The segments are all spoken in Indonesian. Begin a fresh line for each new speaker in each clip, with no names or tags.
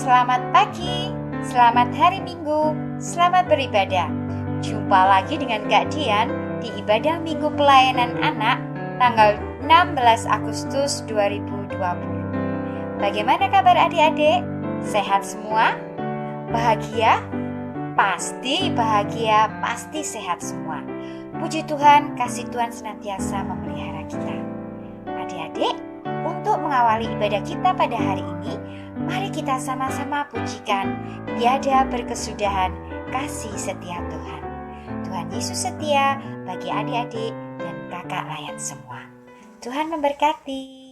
Selamat pagi, selamat hari Minggu, selamat beribadah. Jumpa lagi dengan Kak Dian di ibadah Minggu Pelayanan Anak tanggal 16 Agustus 2020. Bagaimana kabar adik-adik? Sehat semua? Bahagia? Pasti bahagia, pasti sehat semua. Puji Tuhan, kasih Tuhan senantiasa memelihara kita. Adik-adik, untuk mengawali ibadah kita pada hari ini, mari kita sama-sama pujikan Tiada Berkesudahan Kasih Setia Tuhan. Tuhan Yesus setia bagi adik-adik dan kakak layan semua. Tuhan memberkati.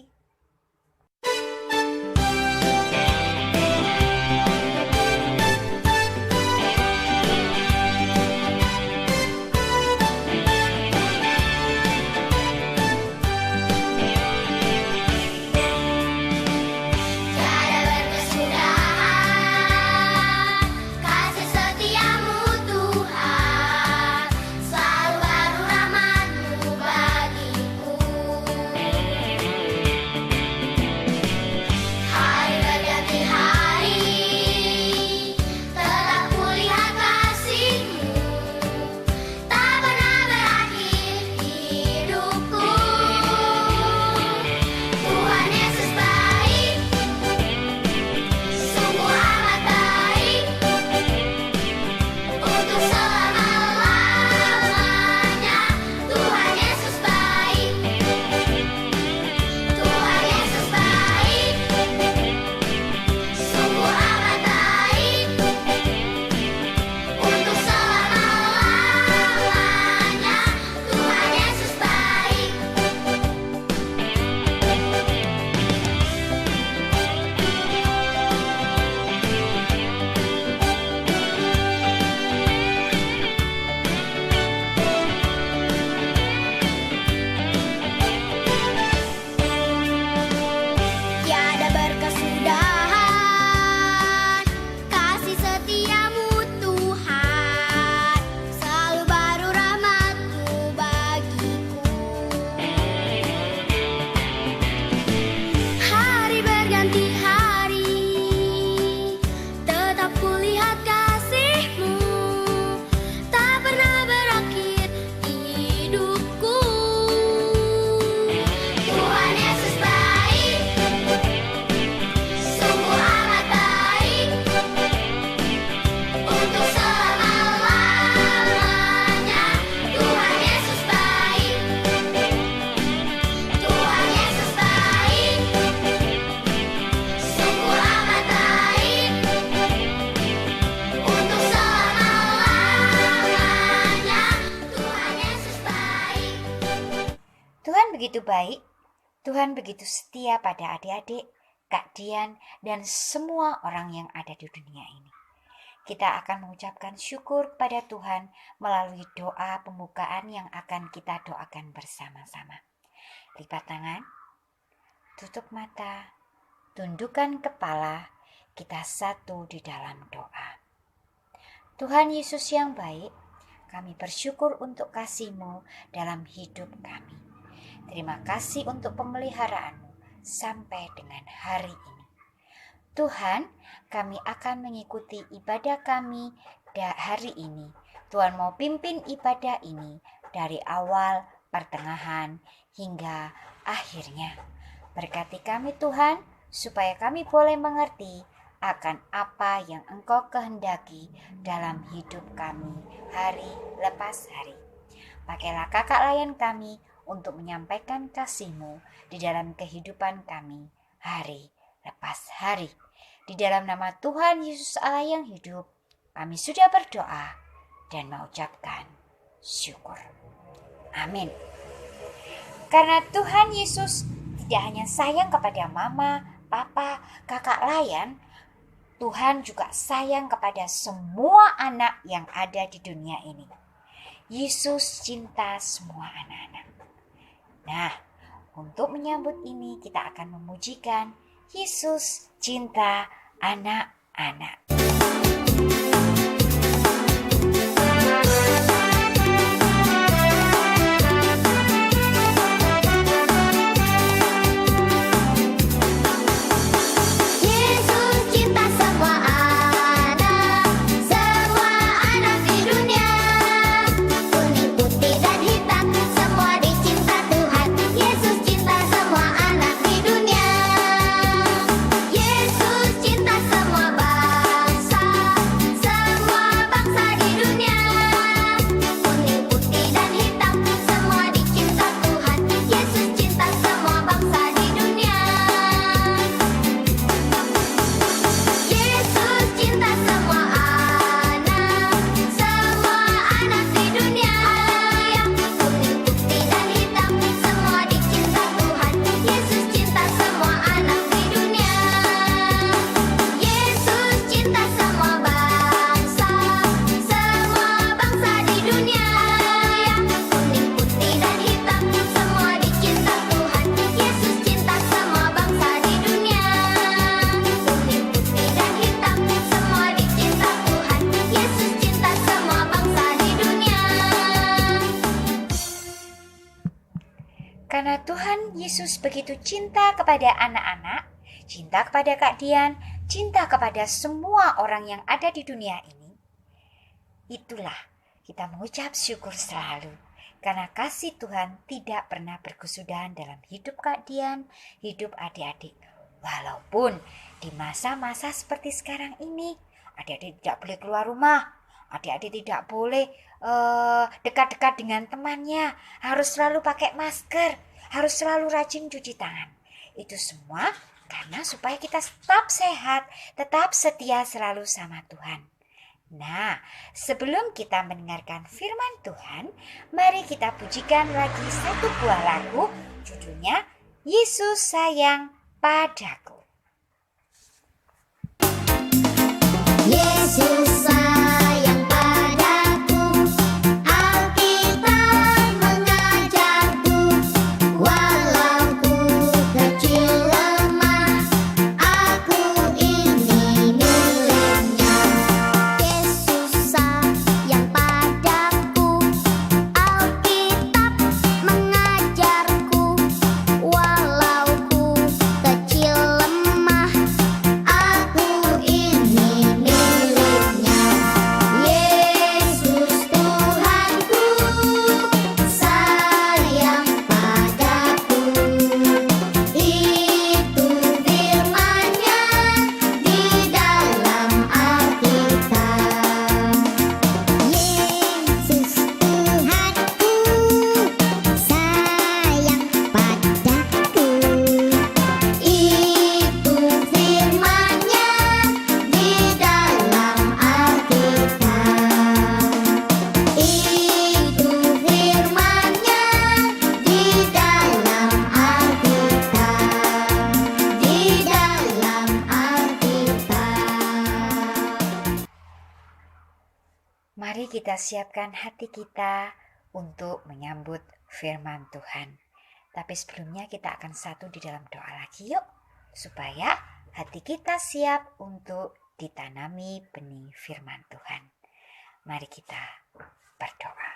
Begitu baik, Tuhan begitu setia pada adik-adik, Kak Dian, dan semua orang yang ada di dunia ini. Kita akan mengucapkan syukur pada Tuhan melalui doa pembukaan yang akan kita doakan bersama-sama. Lipat tangan, tutup mata, tundukkan kepala, kita satu di dalam doa. Tuhan Yesus yang baik, kami bersyukur untuk kasih-Mu dalam hidup kami. Terima kasih untuk pemeliharaanmu sampai dengan hari ini. Tuhan, kami akan mengikuti ibadah kami hari ini. Tuhan mau pimpin ibadah ini dari awal, pertengahan, hingga akhirnya. Berkati kami Tuhan, supaya kami boleh mengerti akan apa yang Engkau kehendaki dalam hidup kami hari lepas hari. Pakailah kakak layan kami untuk menyampaikan kasih-Mu di dalam kehidupan kami hari lepas hari. Di dalam nama Tuhan Yesus Allah yang hidup, kami sudah berdoa dan mengucapkan syukur. Amin. Karena Tuhan Yesus tidak hanya sayang kepada mama, papa, kakak layan, Tuhan juga sayang kepada semua anak yang ada di dunia ini. Yesus cinta semua anak-anak. Nah, untuk menyambut ini kita akan memujikan Yesus cinta anak-anak.
Yesus cinta semua
Karena Tuhan Yesus begitu cinta kepada anak-anak, cinta kepada Kak Dian, cinta kepada semua orang yang ada di dunia ini, itulah kita mengucap syukur selalu. Karena kasih Tuhan tidak pernah berkesudahan dalam hidup Kak Dian, hidup adik-adik. Walaupun di masa-masa seperti sekarang ini, adik-adik tidak boleh keluar rumah, adik-adik tidak boleh dekat-dekat dengan temannya, harus selalu pakai masker, harus selalu rajin cuci tangan. Itu semua karena supaya kita tetap sehat, tetap setia selalu sama Tuhan. Nah, sebelum kita mendengarkan firman Tuhan, mari kita pujikan lagi satu buah lagu, judulnya Yesus Sayang Padaku.
Yesus sayang padaku, Alkitab mengajarku, walau ku kecil lemah, aku ini miliknya. Yesus sayang padaku, Alkitab mengajarku, walau ku kecil lemah, aku ini miliknya. Yesus Tuhanku sayang padaku, itu firman-Nya di dalam Alkitab. Yesus Tuhanku sayang padaku, itu firman-Nya di dalam Alkitab. Itu firman-Nya di dalam Alkitab. Di dalam Alkitab.
Mari kita siapkan hati kita untuk menyambut firman Tuhan. Tapi sebelumnya kita akan satu di dalam doa lagi yuk, supaya hati kita siap untuk ditanami benih firman Tuhan. Mari kita berdoa.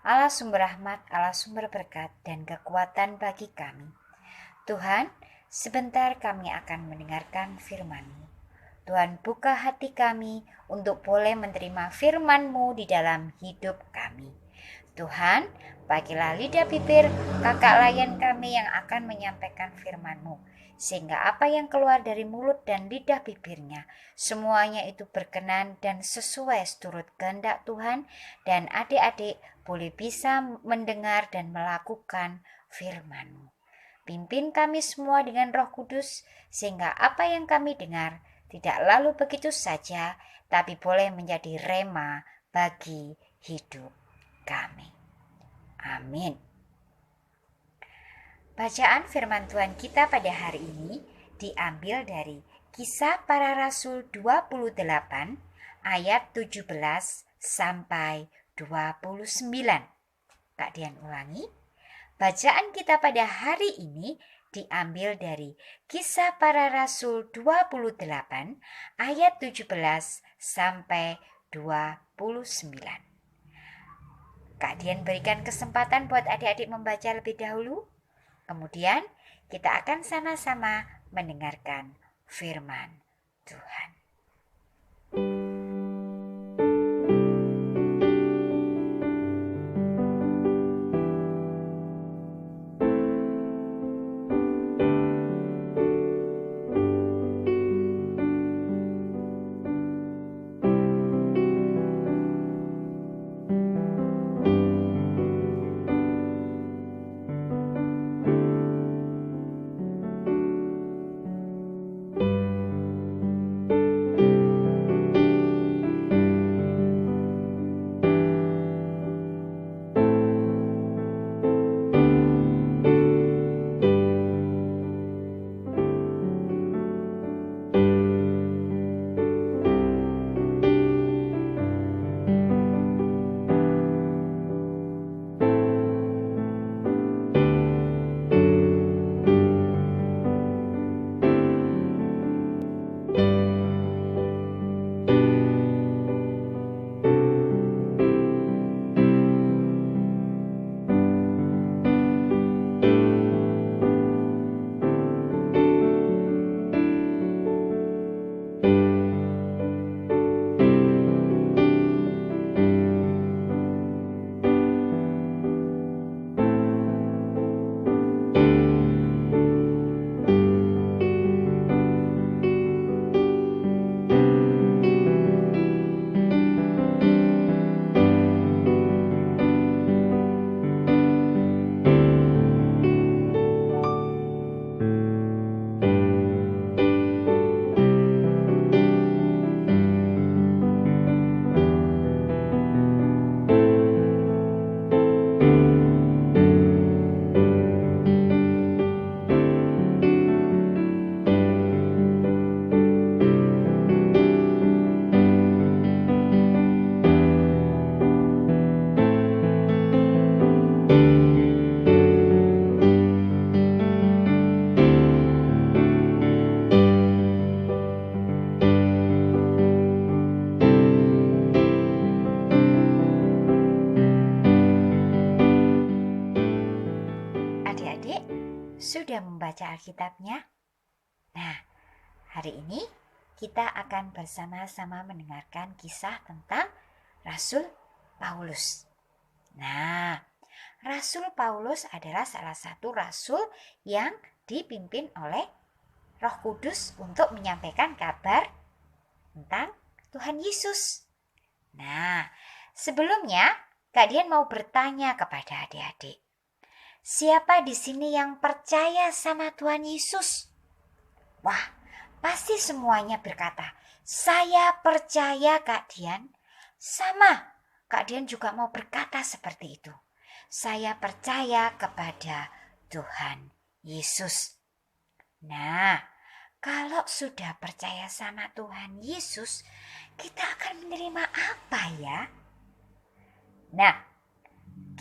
Allah sumber rahmat, Allah sumber berkat dan kekuatan bagi kami. Tuhan, sebentar kami akan mendengarkan firman-Mu. Tuhan, buka hati kami untuk boleh menerima firman-Mu di dalam hidup kami. Tuhan, pakailah lidah bibir kakak layan kami yang akan menyampaikan firman-Mu, sehingga apa yang keluar dari mulut dan lidah bibirnya, semuanya itu berkenan dan sesuai seturut kehendak Tuhan, dan adik-adik boleh bisa mendengar dan melakukan firman-Mu. Pimpin kami semua dengan Roh Kudus, sehingga apa yang kami dengar tidak lalu begitu saja, tapi boleh menjadi rema bagi hidup kami. Amin. Bacaan firman Tuhan kita pada hari ini diambil dari Kisah Para Rasul 28 ayat 17 sampai 29. Kak Dian ulangi. Bacaan kita pada hari ini diambil dari Kisah Para Rasul 28 ayat 17 sampai 29. Kak Dian berikan kesempatan buat adik-adik membaca lebih dahulu. Kemudian kita akan sama-sama mendengarkan firman Tuhan. Adik-adik sudah membaca Alkitabnya? Nah, hari ini kita akan bersama-sama mendengarkan kisah tentang Rasul Paulus. Nah, Rasul Paulus adalah salah satu rasul yang dipimpin oleh Roh Kudus untuk menyampaikan kabar tentang Tuhan Yesus. Nah, sebelumnya Kak Dian mau bertanya kepada adik-adik. Siapa di sini yang percaya sama Tuhan Yesus? Wah, pasti semuanya berkata, saya percaya Kak Dian. Sama, Kak Dian juga mau berkata seperti itu. Saya percaya kepada Tuhan Yesus. Nah, kalau sudah percaya sama Tuhan Yesus, kita akan menerima apa ya? Nah,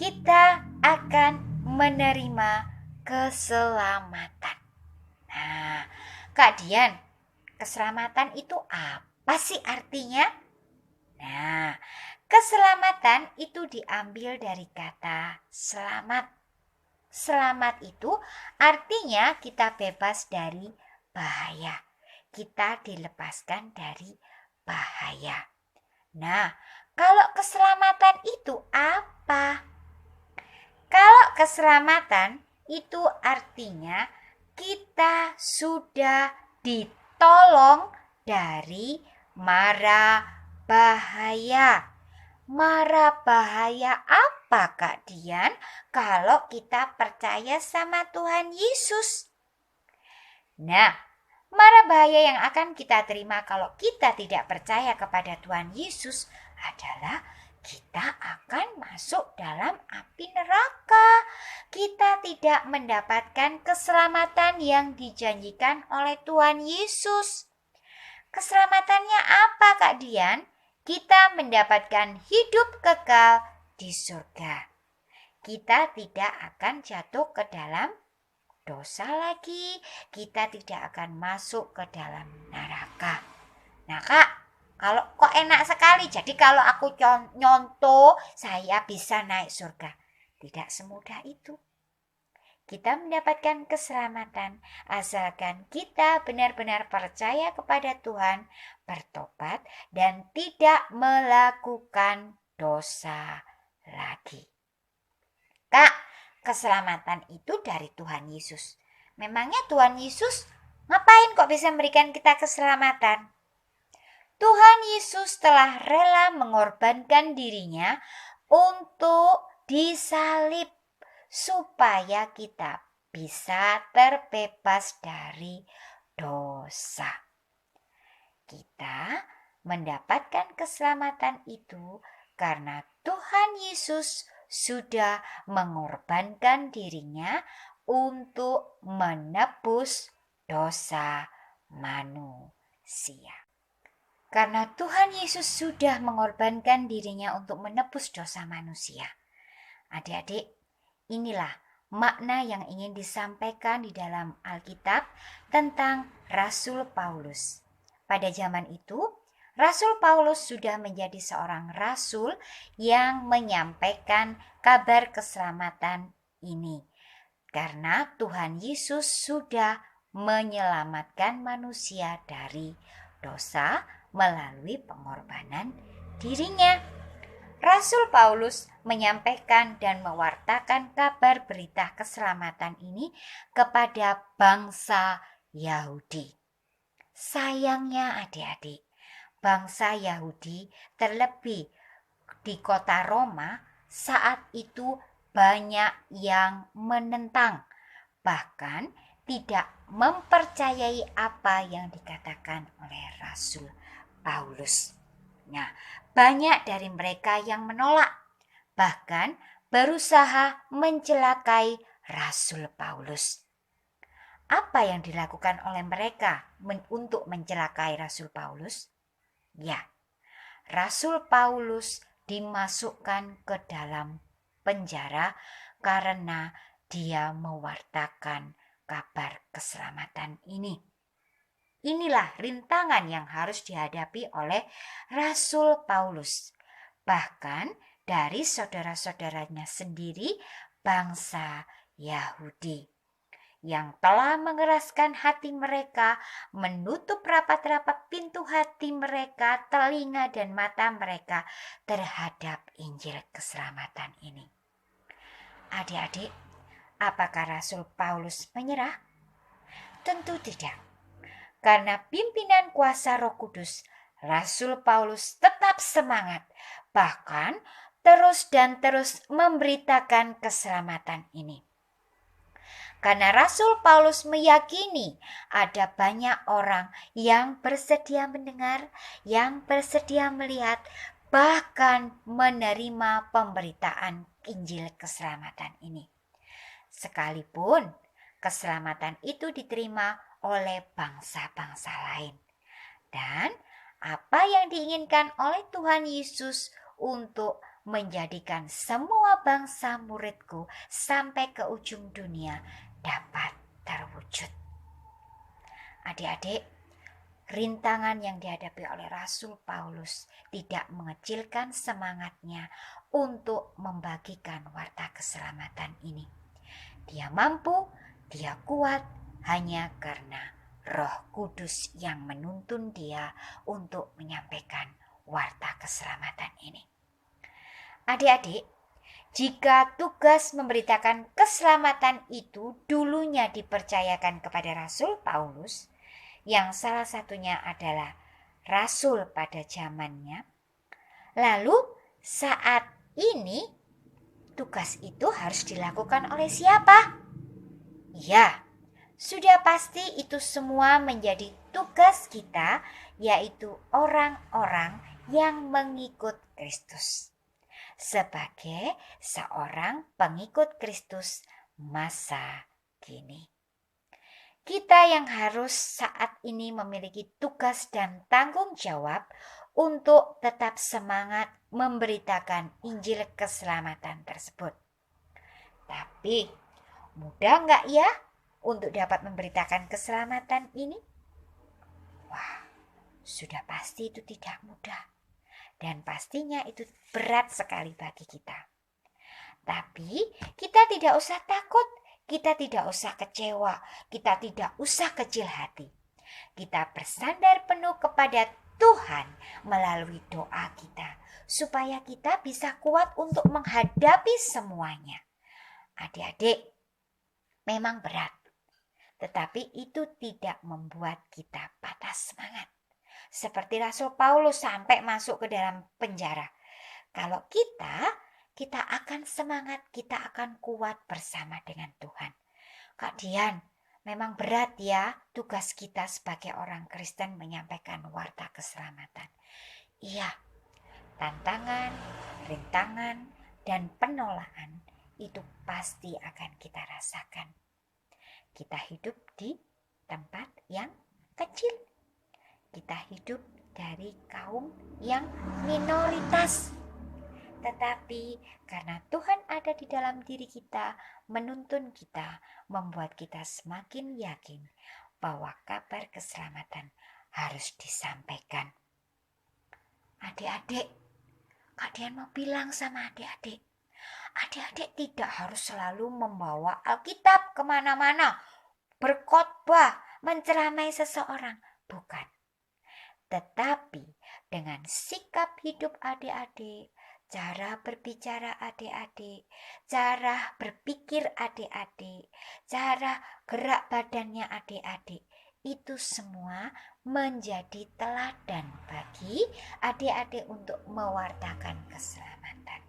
kita akan menerima keselamatan. Nah, Kak Dian, keselamatan itu apa sih artinya? Nah, keselamatan itu diambil dari kata selamat. Selamat itu artinya kita bebas dari bahaya. Kita dilepaskan dari bahaya. Nah, kalau keselamatan itu apa? Kalau keselamatan itu artinya kita sudah ditolong dari mara bahaya. Mara bahaya apa Kak Dian kalau kita percaya sama Tuhan Yesus? Nah, mara bahaya yang akan kita terima kalau kita tidak percaya kepada Tuhan Yesus adalah kita akan masuk dalam api neraka. Kita tidak mendapatkan keselamatan yang dijanjikan oleh Tuhan Yesus. Keselamatannya apa Kak Dian? Kita mendapatkan hidup kekal di surga. Kita tidak akan jatuh ke dalam dosa lagi. Kita tidak akan masuk ke dalam neraka. Nah Kak, kalau kok enak sekali, jadi kalau aku nyontoh saya bisa naik surga. Tidak semudah itu. Kita mendapatkan keselamatan asalkan kita benar-benar percaya kepada Tuhan, bertobat, dan tidak melakukan dosa lagi. Kak, keselamatan itu dari Tuhan Yesus. Memangnya Tuhan Yesus ngapain kok bisa memberikan kita keselamatan? Tuhan Yesus telah rela mengorbankan dirinya untuk disalib supaya kita bisa terbebas dari dosa. Kita mendapatkan keselamatan itu karena Tuhan Yesus sudah mengorbankan dirinya untuk menebus dosa manusia. Karena Tuhan Yesus sudah mengorbankan dirinya untuk menebus dosa manusia. Adik-adik, inilah makna yang ingin disampaikan di dalam Alkitab tentang Rasul Paulus. Pada zaman itu, Rasul Paulus sudah menjadi seorang rasul yang menyampaikan kabar keselamatan ini. Karena Tuhan Yesus sudah menyelamatkan manusia dari dosa melalui pengorbanan dirinya. Rasul Paulus menyampaikan dan mewartakan kabar berita keselamatan ini kepada bangsa Yahudi. Sayangnya adik-adik, bangsa Yahudi terlebih di kota Roma saat itu banyak yang menentang, bahkan tidak mempercayai apa yang dikatakan oleh Rasul Paulus. Nah, banyak dari mereka yang menolak, bahkan berusaha mencelakai Rasul Paulus. Apa yang dilakukan oleh mereka untuk mencelakai Rasul Paulus? Ya, Rasul Paulus dimasukkan ke dalam penjara karena dia mewartakan kabar keselamatan ini. Inilah rintangan yang harus dihadapi oleh Rasul Paulus. Bahkan dari saudara-saudaranya sendiri, bangsa Yahudi yang telah mengeraskan hati mereka, menutup rapat-rapat pintu hati mereka, telinga dan mata mereka terhadap Injil keselamatan ini. Adik-adik, apakah Rasul Paulus menyerah? Tentu tidak. Karena pimpinan kuasa Roh Kudus, Rasul Paulus tetap semangat, bahkan terus dan terus memberitakan keselamatan ini. Karena Rasul Paulus meyakini ada banyak orang yang bersedia mendengar, yang bersedia melihat, bahkan menerima pemberitaan Injil keselamatan ini. Sekalipun keselamatan itu diterima oleh bangsa-bangsa lain. Dan apa yang diinginkan oleh Tuhan Yesus untuk menjadikan semua bangsa muridku sampai ke ujung dunia dapat terwujud. Adik-adik, rintangan yang dihadapi oleh Rasul Paulus tidak mengecilkan semangatnya untuk membagikan warta keselamatan ini. Dia mampu, dia kuat hanya karena Roh Kudus yang menuntun dia untuk menyampaikan warta keselamatan ini. Adik-adik, jika tugas memberitakan keselamatan itu dulunya dipercayakan kepada Rasul Paulus, yang salah satunya adalah Rasul pada zamannya, lalu saat ini tugas itu harus dilakukan oleh siapa? Ya, sudah pasti itu semua menjadi tugas kita, yaitu orang-orang yang mengikut Kristus. Sebagai seorang pengikut Kristus masa kini, kita yang harus saat ini memiliki tugas dan tanggung jawab untuk tetap semangat memberitakan Injil keselamatan tersebut. Tapi mudah nggak ya untuk dapat memberitakan keselamatan ini? Wah, sudah pasti itu tidak mudah. Dan pastinya itu berat sekali bagi kita. Tapi kita tidak usah takut, kita tidak usah kecewa, kita tidak usah kecil hati. Kita bersandar penuh kepada Tuhan melalui doa kita, supaya kita bisa kuat untuk menghadapi semuanya. Adik-adik, memang berat, tetapi itu tidak membuat kita patah semangat. Seperti Rasul Paulus sampai masuk ke dalam penjara. Kalau kita akan semangat, kita akan kuat bersama dengan Tuhan. Kak Dian, memang berat ya tugas kita sebagai orang Kristen menyampaikan warta keselamatan. Iya, tantangan, rintangan, dan penolakan itu pasti akan kita rasakan. Kita hidup di tempat yang kecil. Kita hidup dari kaum yang minoritas. Tetapi karena Tuhan ada di dalam diri kita, menuntun kita, membuat kita semakin yakin bahwa kabar keselamatan harus disampaikan. Adik-adik, Kak Dian mau bilang sama adik-adik, adik-adik tidak harus selalu membawa Alkitab kemana-mana, berkhotbah, menceramai seseorang. Bukan. Tetapi dengan sikap hidup adik-adik, cara berbicara adik-adik, cara berpikir adik-adik, cara gerak badannya adik-adik, itu semua menjadi teladan bagi adik-adik untuk mewartakan keselamatan.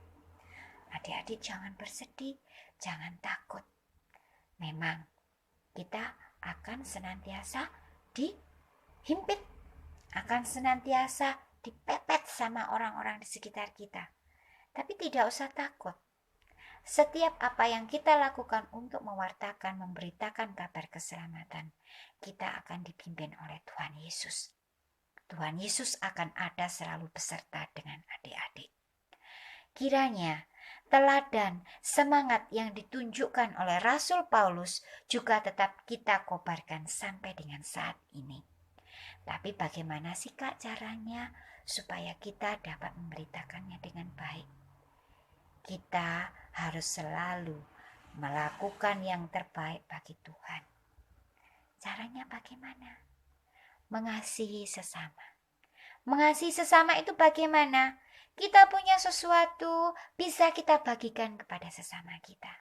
Adik-adik jangan bersedih, jangan takut. Memang kita akan senantiasa dihimpit, akan senantiasa dipepet sama orang-orang di sekitar kita. Tapi tidak usah takut. Setiap apa yang kita lakukan untuk mewartakan, memberitakan kabar keselamatan, kita akan dipimpin oleh Tuhan Yesus. Tuhan Yesus akan ada selalu beserta dengan adik-adik. Kiranya teladan, semangat yang ditunjukkan oleh Rasul Paulus juga tetap kita kobarkan sampai dengan saat ini. Tapi bagaimana sih Kak caranya supaya kita dapat memberitakannya dengan baik? Kita harus selalu melakukan yang terbaik bagi Tuhan. Caranya bagaimana? Mengasihi sesama. Mengasihi sesama itu bagaimana? Kita punya sesuatu, bisa kita bagikan kepada sesama kita.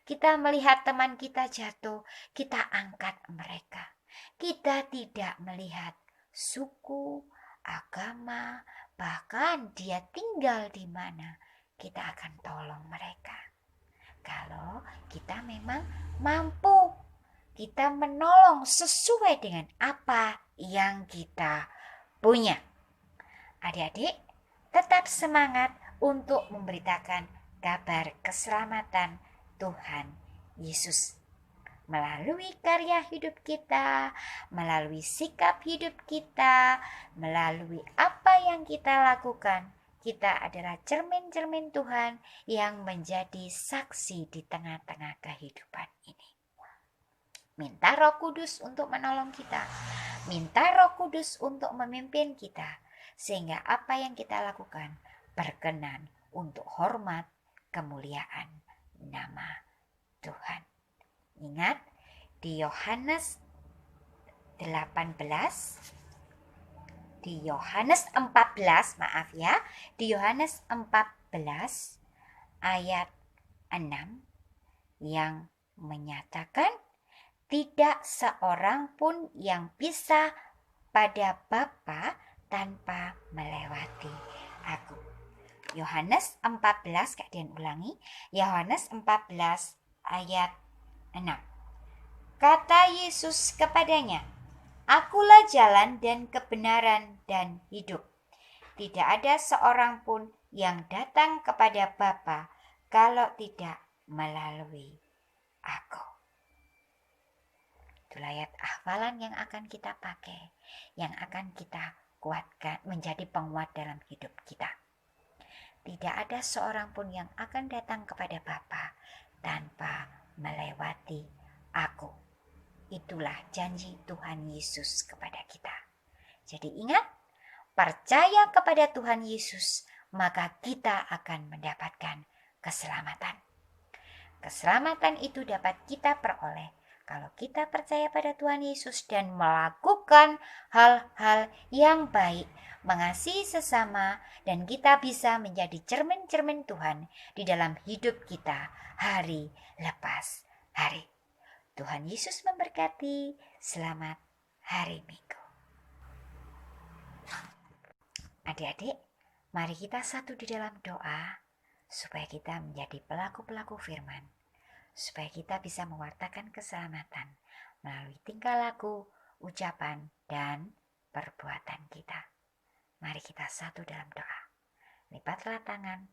Kita melihat teman kita jatuh, kita angkat mereka. Kita tidak melihat suku, agama, bahkan dia tinggal di mana. Kita akan tolong mereka. Kalau kita memang mampu, kita menolong sesuai dengan apa yang kita punya. Adik-adik, tetap semangat untuk memberitakan kabar keselamatan Tuhan Yesus. Melalui karya hidup kita, melalui sikap hidup kita, melalui apa yang kita lakukan, kita adalah cermin-cermin Tuhan yang menjadi saksi di tengah-tengah kehidupan ini. Minta Roh Kudus untuk menolong kita. Minta Roh Kudus untuk memimpin kita. Sehingga apa yang kita lakukan berkenan untuk hormat kemuliaan nama Tuhan. Ingat di Yohanes 14 di Yohanes 14 ayat 6 yang menyatakan tidak seorang pun yang bisa pada Bapa tanpa melewati aku. Yohanes 14, kalian ulangi. Yohanes 14 ayat 6. Kata Yesus kepadanya, Akulah jalan dan kebenaran dan hidup. Tidak ada seorang pun yang datang kepada Bapa kalau tidak melalui aku. Itulah ayat hafalan yang akan kita pakai, yang akan kita kuatkan menjadi penguat dalam hidup kita. Tidak ada seorang pun yang akan datang kepada Bapa tanpa melewati aku. Itulah janji Tuhan Yesus kepada kita. Jadi ingat, percaya kepada Tuhan Yesus, maka kita akan mendapatkan keselamatan. Keselamatan itu dapat kita peroleh kalau kita percaya pada Tuhan Yesus dan melakukan hal-hal yang baik, mengasihi sesama, dan kita bisa menjadi cermin-cermin Tuhan di dalam hidup kita hari lepas hari. Tuhan Yesus memberkati. Selamat hari Minggu. Adik-adik, mari kita satu di dalam doa supaya kita menjadi pelaku-pelaku firman. Supaya kita bisa mewartakan keselamatan melalui tingkah laku, ucapan, dan perbuatan kita. Mari kita satu dalam doa. Lipatlah tangan,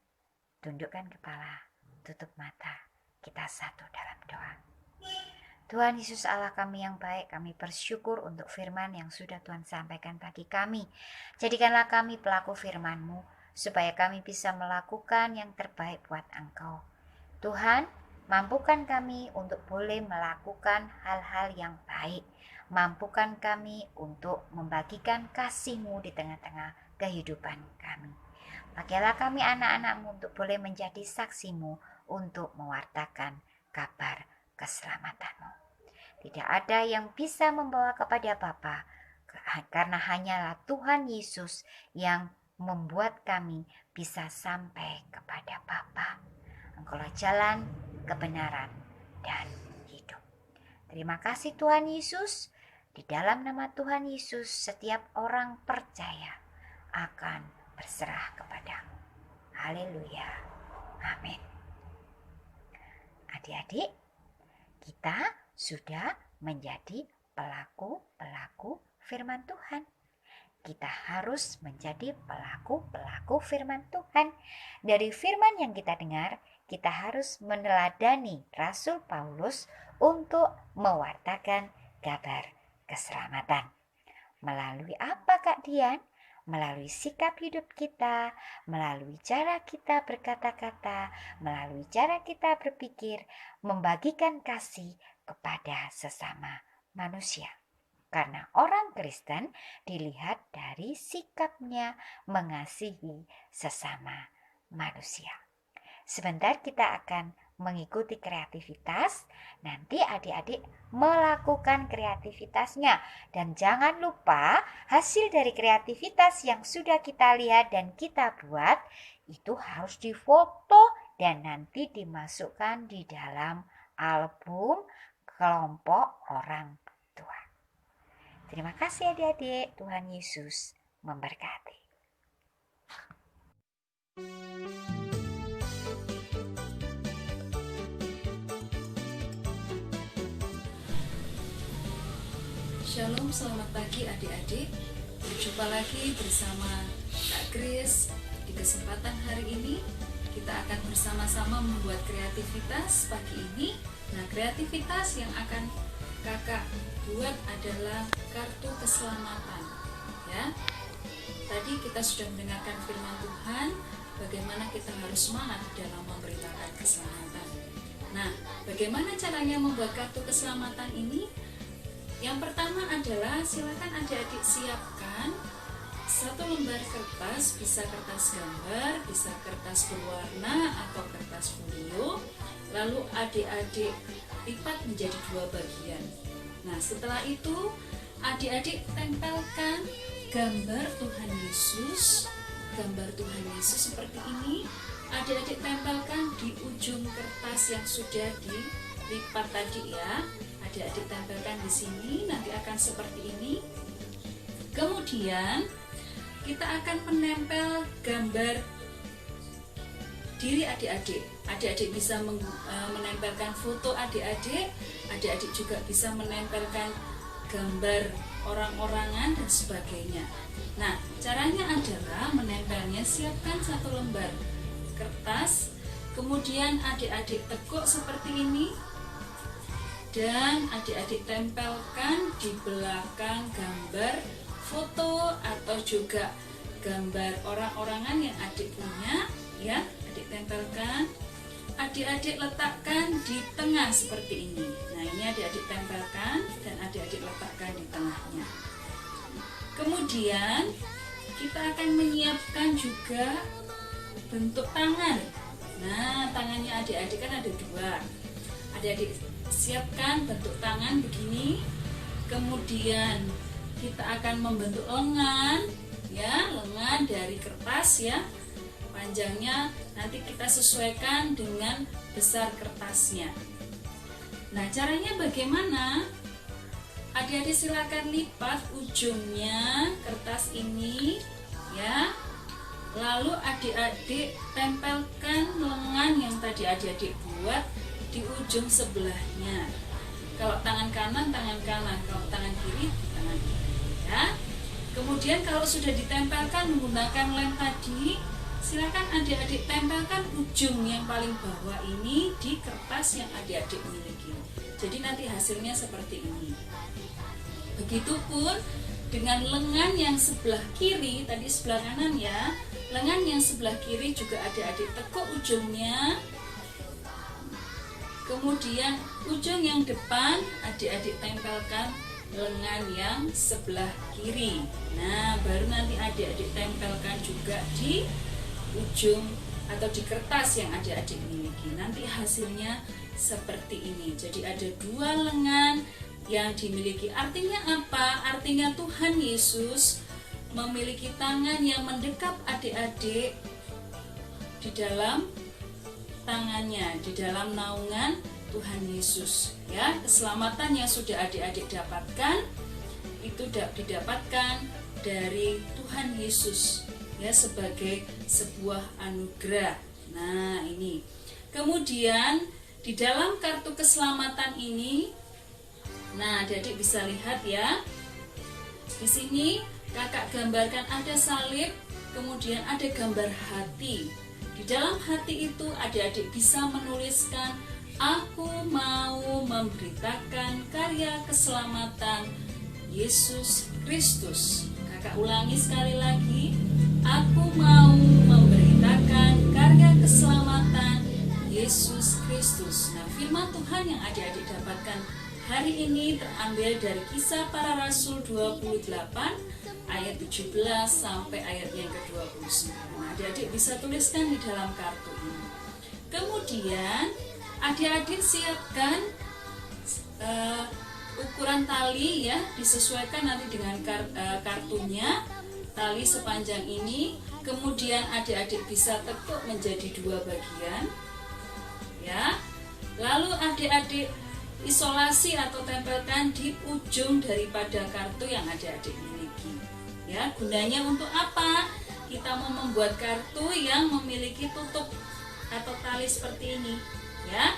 tundukkan kepala, tutup mata. Kita satu dalam doa. Tuhan Yesus Allah kami yang baik, kami bersyukur untuk firman yang sudah Tuhan sampaikan bagi kami. Jadikanlah kami pelaku firman-Mu, supaya kami bisa melakukan yang terbaik buat Engkau. Tuhan, mampukan kami untuk boleh melakukan hal-hal yang baik. Mampukan kami untuk membagikan kasih-Mu di tengah-tengah kehidupan kami. Pakailah kami anak-anak-Mu untuk boleh menjadi saksi-Mu untuk mewartakan kabar keselamatan-Mu. Tidak ada yang bisa membawa kepada Bapa, karena hanyalah Tuhan Yesus yang membuat kami bisa sampai kepada Bapa. Engkaulah jalan, kebenaran, dan hidup. Terima kasih Tuhan Yesus. Di dalam nama Tuhan Yesus, setiap orang percaya akan berserah kepadamu. Haleluya. Amin. Adik-adik, kita sudah menjadi pelaku-pelaku firman Tuhan. Kita harus menjadi pelaku-pelaku firman Tuhan. Dari firman yang kita dengar, kita harus meneladani Rasul Paulus untuk mewartakan kabar keselamatan. Melalui apa Kak Dian? Melalui sikap hidup kita, melalui cara kita berkata-kata, melalui cara kita berpikir, membagikan kasih kepada sesama manusia. Karena orang Kristen dilihat dari sikapnya mengasihi sesama manusia. Sebentar kita akan mengikuti kreativitas, nanti adik-adik melakukan kreativitasnya. Dan jangan lupa hasil dari kreativitas yang sudah kita lihat dan kita buat itu harus difoto dan nanti dimasukkan di dalam album kelompok orang tua. Terima kasih adik-adik, Tuhan Yesus memberkati.
Shalom, selamat pagi adik-adik. Berjumpa lagi bersama Kak Grace. Di kesempatan hari ini kita akan bersama-sama membuat kreativitas pagi ini. Nah, kreativitas yang akan kakak buat adalah kartu keselamatan. Ya, tadi kita sudah mendengarkan firman Tuhan, bagaimana kita harus semangat dalam memberitakan keselamatan. Nah, bagaimana caranya membuat kartu keselamatan ini? Yang pertama adalah silakan adik-adik siapkan satu lembar kertas, bisa kertas gambar, bisa kertas berwarna atau kertas folio. Lalu adik-adik lipat menjadi 2 bagian. Nah, setelah itu adik-adik tempelkan gambar Tuhan Yesus. Gambar Tuhan Yesus seperti ini. Adik-adik tempelkan di ujung kertas yang sudah dilipat tadi ya. Adik-adik tempelkan di sini, nanti akan seperti ini. Kemudian kita akan menempel gambar diri adik-adik. Adik-adik bisa menempelkan foto adik-adik. Adik-adik juga bisa menempelkan gambar orang-orangan dan sebagainya. Nah, caranya adalah menempelnya, siapkan satu lembar kertas, kemudian adik-adik tekuk seperti ini. Dan adik-adik tempelkan di belakang gambar foto atau juga gambar orang-orangan yang adik punya, ya, adik tempelkan. Adik-adik letakkan di tengah seperti ini. Nah, ini adik-adik tempelkan dan adik-adik letakkan di tengahnya. Kemudian kita akan menyiapkan juga bentuk tangan. Nah, tangannya adik-adik kan ada 2. Adik-adik siapkan bentuk tangan begini. Kemudian kita akan membentuk lengan, ya, lengan dari kertas ya. Panjangnya nanti kita sesuaikan dengan besar kertasnya. Nah, caranya bagaimana? Adik-adik silakan lipat ujungnya kertas ini ya. Lalu adik-adik tempelkan lengan yang tadi adik-adik buat di ujung sebelahnya. Kalau tangan kanan, kalau tangan kiri, tangan kiri ya. Kemudian kalau sudah ditempelkan menggunakan lem tadi, silakan adik-adik tempelkan ujung yang paling bawah ini di kertas yang adik-adik miliki. Jadi nanti hasilnya seperti ini. Begitupun dengan lengan yang sebelah kiri, tadi sebelah kanan ya. Lengan yang sebelah kiri juga adik-adik tekuk ujungnya. Kemudian ujung yang depan adik-adik tempelkan lengan yang sebelah kiri. Nah, baru nanti adik-adik tempelkan juga di ujung atau di kertas yang adik-adik miliki. Nanti hasilnya seperti ini. Jadi ada 2 lengan yang dimiliki. Artinya apa? Artinya Tuhan Yesus memiliki tangan yang mendekap adik-adik di dalam tangannya, di dalam naungan Tuhan Yesus ya. Keselamatan yang sudah adik-adik dapatkan itu didapatkan dari Tuhan Yesus ya, sebagai sebuah anugerah. Nah, ini. Kemudian di dalam kartu keselamatan ini, nah, adik-adik bisa lihat ya. Di sini kakak gambarkan ada salib, kemudian ada gambar hati. Di dalam hati itu adik-adik bisa menuliskan, aku mau memberitakan karya keselamatan Yesus Kristus. Kakak ulangi sekali lagi, aku mau memberitakan karya keselamatan Yesus Kristus. Nah, firman Tuhan yang adik-adik dapatkan hari ini terambil dari Kisah Para Rasul 28 ayat 17 sampai ayat yang ke-29. Nah, adik-adik bisa tuliskan di dalam kartu ini. Kemudian adik-adik siapkan ukuran tali ya, disesuaikan nanti dengan kartunya, tali sepanjang ini. Kemudian adik-adik bisa tekuk menjadi 2 bagian ya. Lalu adik-adik isolasi atau tempelkan di ujung daripada kartu yang adik-adik miliki ya. Gunanya untuk apa? Kita mau membuat kartu yang memiliki tutup atau tali seperti ini ya.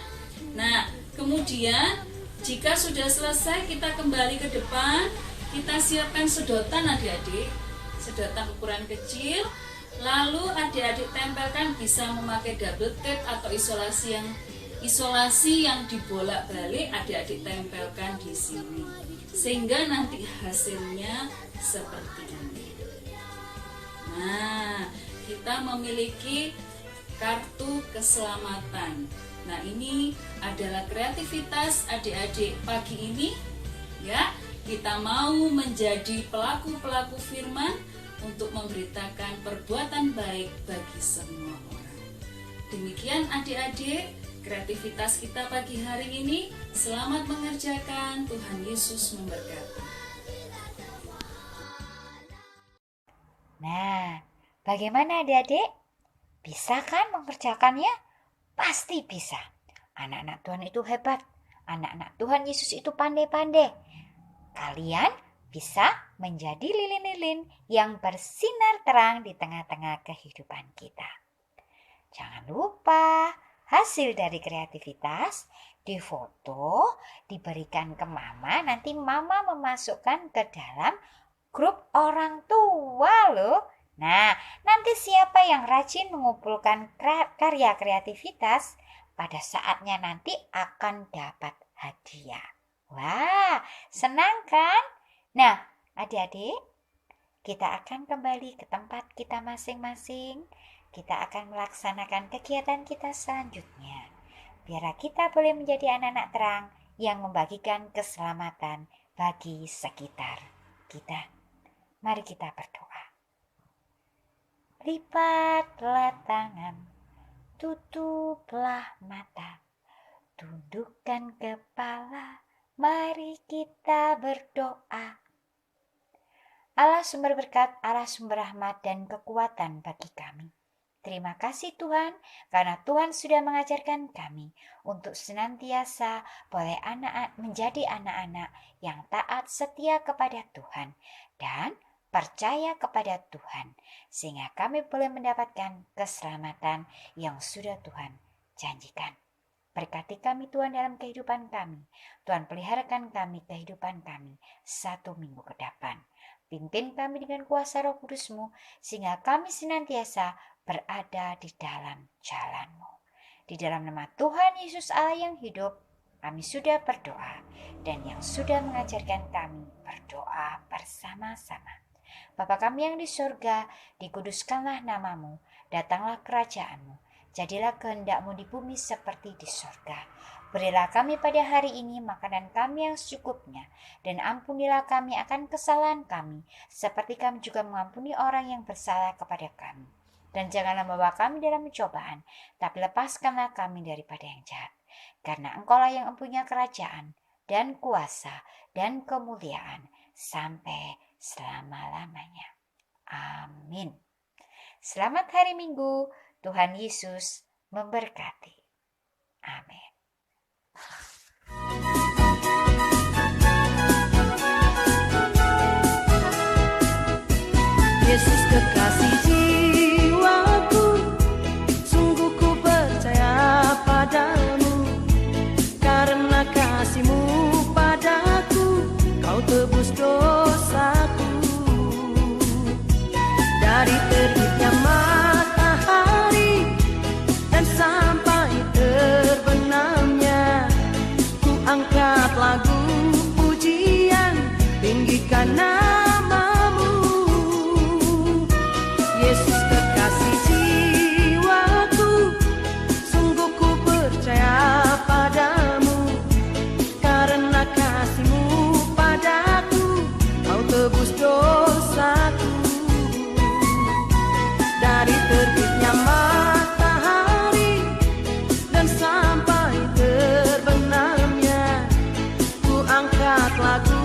Nah, kemudian jika sudah selesai, kita kembali ke depan. Kita siapkan sedotan adik-adik, sedotan ukuran kecil. Lalu adik-adik tempelkan, bisa memakai double tape atau isolasi yang dibolak-balik, adik-adik tempelkan di sini. Sehingga nanti hasilnya seperti ini. Nah, kita memiliki kartu keselamatan. Nah, ini adalah kreativitas adik-adik pagi ini ya. Kita mau menjadi pelaku-pelaku firman untuk memberitakan perbuatan baik bagi semua orang. Demikian adik-adik, kreativitas kita pagi hari ini. Selamat mengerjakan, Tuhan Yesus memberkati.
Nah, bagaimana adik-adik? Bisa kan mengerjakannya? Pasti bisa. Anak-anak Tuhan itu hebat. Anak-anak Tuhan Yesus itu pandai-pandai. Kalian bisa menjadi lilin-lilin yang bersinar terang di tengah-tengah kehidupan kita. Jangan lupa, hasil dari kreativitas difoto, diberikan ke mama. Nanti mama memasukkan ke dalam grup orang tua loh. Nah, nanti siapa yang rajin mengumpulkan karya kreativitas, pada saatnya nanti akan dapat hadiah. Wah, senang kan? Nah, adik-adik, kita akan kembali ke tempat kita masing-masing. Kita akan melaksanakan kegiatan kita selanjutnya. Biar kita boleh menjadi anak-anak terang yang membagikan keselamatan bagi sekitar kita. Mari kita berdoa. Lipatlah tangan, tutuplah mata, tundukkan kepala, mari kita berdoa. Allah sumber berkat, Allah sumber rahmat dan kekuatan bagi kami. Terima kasih Tuhan, karena Tuhan sudah mengajarkan kami untuk senantiasa boleh menjadi anak-anak yang taat setia kepada Tuhan dan percaya kepada Tuhan, sehingga kami boleh mendapatkan keselamatan yang sudah Tuhan janjikan. Berkati kami Tuhan dalam kehidupan kami. Tuhan peliharakan kami kehidupan kami 1 minggu ke depan. Pimpin kami dengan kuasa Roh Kudus-Mu, sehingga kami senantiasa berada di dalam jalan-Mu. Di dalam nama Tuhan Yesus Allah yang hidup, kami sudah berdoa, dan yang sudah mengajarkan kami berdoa bersama-sama. Bapa kami yang di surga, dikuduskanlah nama-Mu, datanglah kerajaan-Mu, jadilah kehendak-Mu di bumi seperti di surga. Berilah kami pada hari ini makanan kami yang secukupnya, dan ampunilah kami akan kesalahan kami, seperti kami juga mengampuni orang yang bersalah kepada kami. Dan janganlah membawa kami dalam pencobaan, tapi lepaskanlah kami daripada yang jahat. Karena Engkaulah yang mempunyai kerajaan, dan kuasa, dan kemuliaan, sampai selama-lamanya. Amin. Selamat hari Minggu, Tuhan Yesus memberkati. Amin.
Yesus kekasih jiwaku, sungguh ku percaya padamu. Karena kasih-Mu padaku, Kau tebus dosaku. Dari terbitnya matahari dan sampai terbenamnya, ku angkat lagu pujian, tinggikan nama-Mu. Yesus kekasih jiwaku, sungguh ku percaya padamu. Karena kasih-Mu padaku, Kau tebus dosaku. Dari terbitnya matahari dan sampai angkat lagu